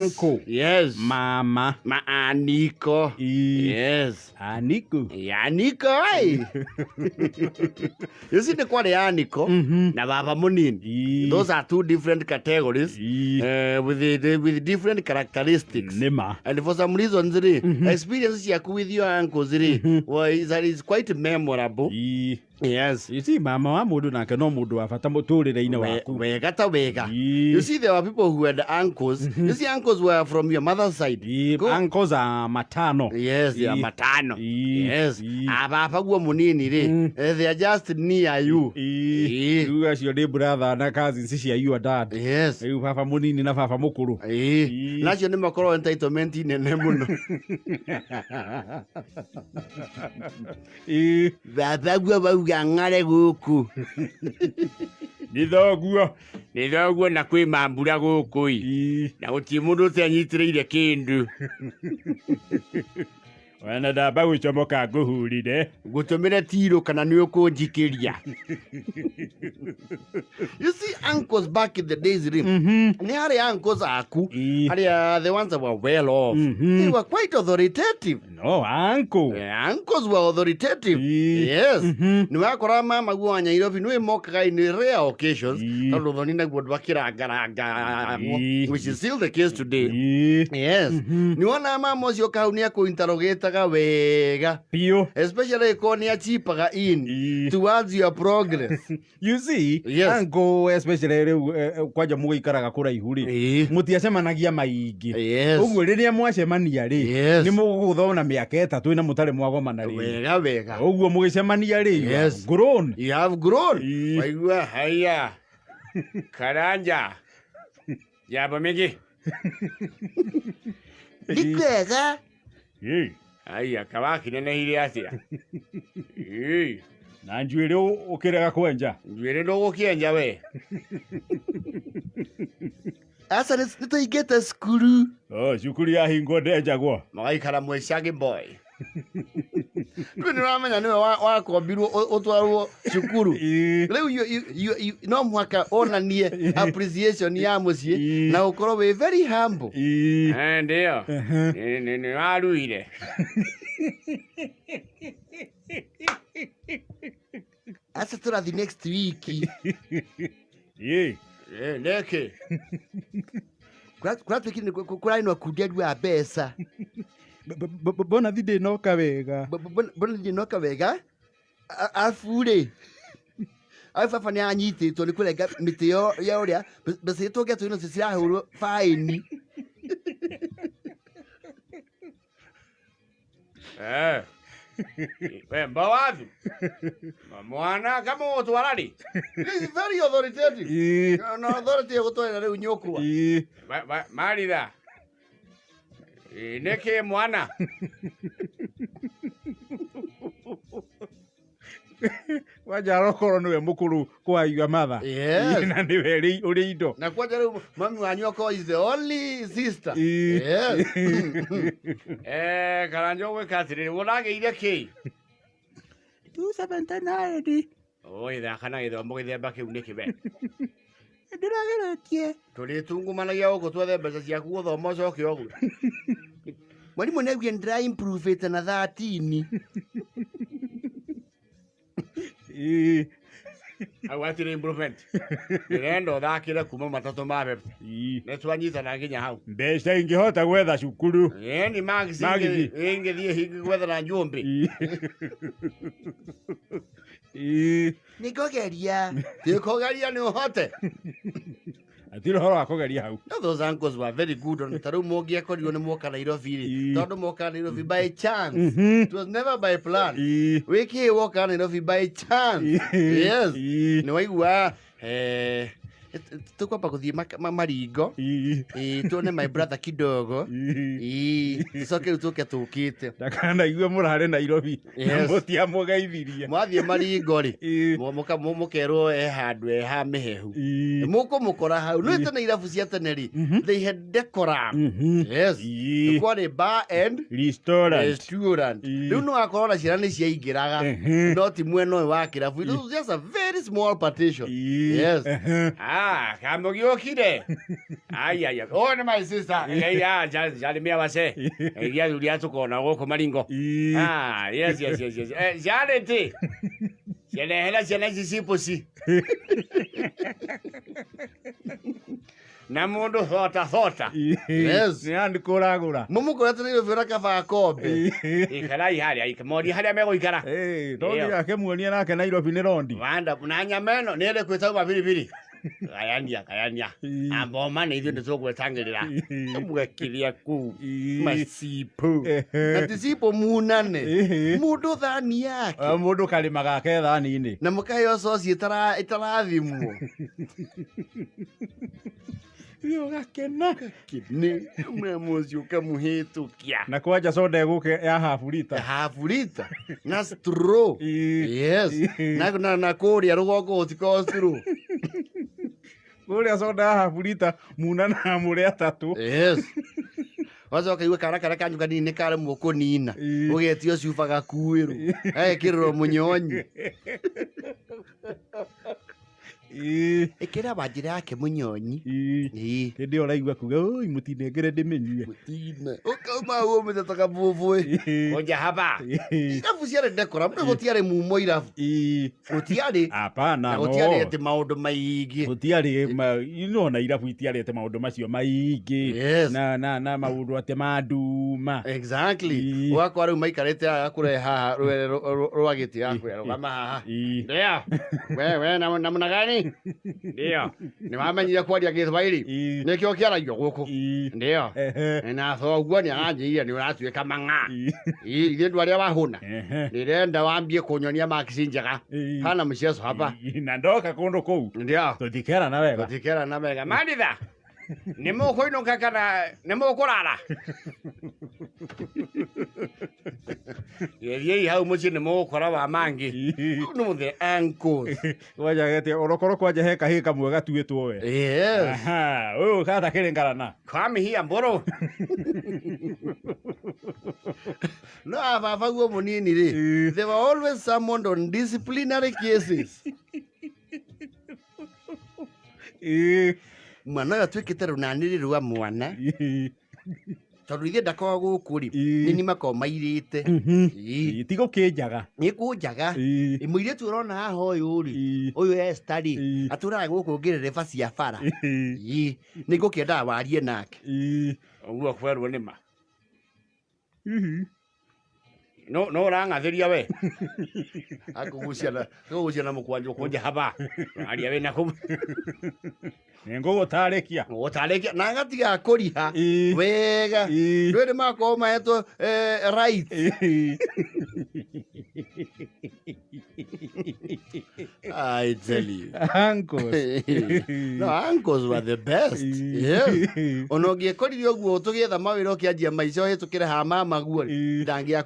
Uncle. Yes. Mama. Aniko. Yes. Aniko. Aniko, ai. You see the quality Aniko na baba munini. Those are two different categories with different characteristics. Nima. And for some reason, experiences yaku with your uncles is quite memorable. Yes. You see, mama wa mundu nake no mundu wa bata muturire-ini waku. Wega ta wega. You see, there were people who had uncles. You see, uncles were from your mother's side. Uncles are matano. Yes, they are matano. Yes. Ababa guo munini re. They are just near you. You as your brother na cousins cia your dad. Yes. You papa munini na papa mukuru. Nacio nĩ makorwo entitlement nene muno. Baba guo bauga ng'are gũkũ. Nĩ thoguo na kwĩ mambura gũkũ na gũtirĩ mũndũ ũtenyitĩrĩire kĩndũ. Wana ndamba gwĩcomoka ngũhurire. Ngũtũmĩre tirũ kana nĩ ũkũnjikĩria. You see, uncles back in the days, nĩ harĩ uncles aku, harĩ the ones that were well off. They were quite authoritative. No, uncle. Uncles were authoritative. Yes. Nĩ wakora mama guo wa Nairobi nĩ mokaga in rare occasions. Tondũ thoni naguo ndwakĩrangaranga, which is still the case today. Yes. Nĩ wona mama ũcio kau nĩ akũinterrogataga wega. Especially ko nĩ achipaga in towards your progress. You see, yes. Uncle especially kwanja mũgĩikaraga kũraihu rĩ, mũtiacemanagia maingĩ. Ũguo rĩrĩa mwacemania rĩ, nĩ mũgũthona mĩaka 3 na mũtarĩ mwagomana rĩ. Wega. Ũguo mũgĩcemania rĩ, yes. Grown. You have grown. Waigua haya. Karanja. Yaba mingi. Ndikwega. Haya kabaki nene hili atia. Na njuĩrĩ ũkĩrega kwenja. Njuĩrĩ ndũgũkĩenja we. Asa nĩtũingĩte cukuru. Cukuru yahingwo ndenjagwo. Magaikara mwĩcagi boy. Rĩu nĩũramenya nĩwe wakombirwo ũtwarwo cukuru. Rĩu no mũhaka onanie appreciation ya mũciĩ na ũkorwo wĩ very humble. Ndio. Nĩ waruire. Asa tũrathi next week. Neke. Kũrainwo kunderu wa mbeca. Bona thinde noka wega. Bona thinde noka wega. Afure. Baba nĩ anyitĩtwo nĩ kũrenga mĩtĩ ya ũrĩa mbeca iria tũngĩatwo ino cirahũrwo faini. Mbawathi. Mwana kama ũtwara rĩ. This is very authoritative. No authority gũtwara rĩu nyũkwa. Maritha. Neke mwana. Wanja rokorwo nĩwe mũkũrũ kwa your mother. Yes. Na nĩwe ũrĩ indo. Na kwanja rĩu mami wanyu akoo is the only sister. Yes. Karanja ũgwĩka atĩrĩrĩ, ũragĩire kĩ? 279. Ithaka na gĩthomo gĩthemba kĩu nĩkĩ we? Ndĩrageretie. Tũrĩtungumanagia gũkũ twethe mbeca ciaku gũthoma ũcoke ũguo. Mwarimũ nĩaugire ndĩra improve na 13. Au atire improvement. Nĩrenda ũthakĩre kuma 3 ma Pepsi. Nĩtwanyitana nginya hau. Mbeca ingĩhota gwetha cukuru. Ni magisi ingĩthiĩ hingi gwethera njũmbĩ. Nĩkũgeria. Nĩkũgeria nĩ ũhote. Atiro horo akũgeria hau. Those uncles were very good on tarũ mũngĩakorirwo nĩ mwoka Nairobi rĩ. Tondũ mwoka Nairobi by chance. It was never by plan. Wiki woka Nairobi by chance. Yes. Nĩ waigua tukwamba gũthiĩ maringo. Tuone my brother kidogo. Coke rĩu tũke tũkĩte. Ndakanaigua mũrare Nairobi. Mũtiamũgeithirie. Mwathiĩ maringo rĩ. Mũkerwo handũ ha mĩhehu. Mũkũmũkora hau. Nĩ tene irabu cia tene rĩ. They had decorum. Yes. Kwarĩ bar and restaurant. Rĩu nĩ wakorwo na ciana nĩ ciaingĩraga. No ti mwena ũyũ wa kĩrabu. It was just a very small partition. Yes. Kamũgĩũkire. Ai. Oh, nĩ my sister. Jalimia wase. Ĩrĩa thuria tũkona gũkũ Maringo. Yes. Jarĩte. Ciana ciana ici cipuci. Na mũndũ thota. Yes. Nĩ andũ kũragũra. Mũmũkoretwo nĩ rũbĩra kaba kombe. Ikarai harĩa ikamori harĩa megũikara. Rondi yake muonia nake Nairobi nĩ rondi. Wanda na nyama ĩno nĩ ĩrĩ kwĩtauma biribiri. Gayania. Amboma nĩ ithuĩ nĩtũgwetangĩrĩra. Mwekithia kuu. Macipo. Maticipo munane. Mũndũ thani yake. Mũndũ karĩma gake thani-inĩ. Na mũkaheo soci ĩtarathimwo. Yo gakena. Nĩ mũcio kamũhĩtũkia. Na kwanja soda ĩgũke ya half liter. Na straw. Yes. Na kũrĩa rũgongo gũtikorwo straw. Kũrĩa soda ya half liter muna na mũrĩ atatũ. Yes. Waza wakaigua kara kanyu kanini karemwo kũnina. Ũgetio cuba gakuĩrwo. Gekĩrĩrwo mũnyonyi. Ĩkĩra banjĩra yake mũnyonyi. Hĩndĩ ĩyo ũraigua kuga oi mũtinengere ndĩmĩnyue. Ũkauma ũmĩte ta kabũbũĩ. Onja haba. Irabu ciarĩ ndekora. Mũndũ gũtiarĩ mumo irabu. Gũtiarĩ. Hapana. Gũtiarĩ atĩ maũndũ maingĩ. Gũtiarĩ na irabu itiarĩ atĩ maũndũ macio maingĩ. Na maũndũ atĩ manduma. Exactly. Ũgakora rĩu maikarĩte haha kũrehe haha rwa gĩtĩ yakũ rũgama haha. Ndio. We namna gani? Ndio. Nĩwamenyire kwaria Gĩthwaĩri. Nĩkĩo kĩaragio gũkũ. Ndio. Na thoguo nĩ aranjĩire nĩ ũratuĩka mang'a. Ithuĩ andũ arĩa wahũna. Ndĩrenda wambie kũnyonia maksi njega. Hana mchezo hapa. Na ndoka kũndũ kũu. Ndio. Tũtikerana wega. Manditha. Nĩmũkũinũka kana nĩmũkũrara? Yethiai hau mũciĩ nĩmũgũkora wa mangĩ. No the ankles. Wajagete orokorwo kwanja he kahĩ kamwe gatuĩtwo we. Yes. Ũyũ kata kĩrĩngarana. Come here mbũrũ. No ababa guo mũnini rĩ. They were always summoned on disciplinary cases. Mwana gatuĩkĩte rũnanĩrĩ rwa mwana. Tondũ ithe ndakoragwo gũkũ rĩ. Nĩ makoragwo mairĩte. Ti gũkĩnjaga. Nĩ kũnjaga. Mũirĩtu ũrona haha ũyũ rĩ. Ũyũ Esther rĩ. Atũraga gũkũ ngerereba cia bara. Nĩ ngũkĩendaga warie nake. Ũguo kwerwo nĩ ma. No ũrang'athĩria we. Akũgucia na mũkwanjũ kũnja haba. Aria wĩna kũu. Nĩngũgũtarĩkia. Gũtarĩkia na gatiga kũriha. Wega. Ndũĩ nĩmakorwo mahetwo right. I tell you. Uncles. No, uncles were the best. Yes. Ona ũngĩekoririe ũguo tũgĩetha mawĩra ũkĩanjia maica ũhĩtũkĩre ha mama guo. Ndangĩakũ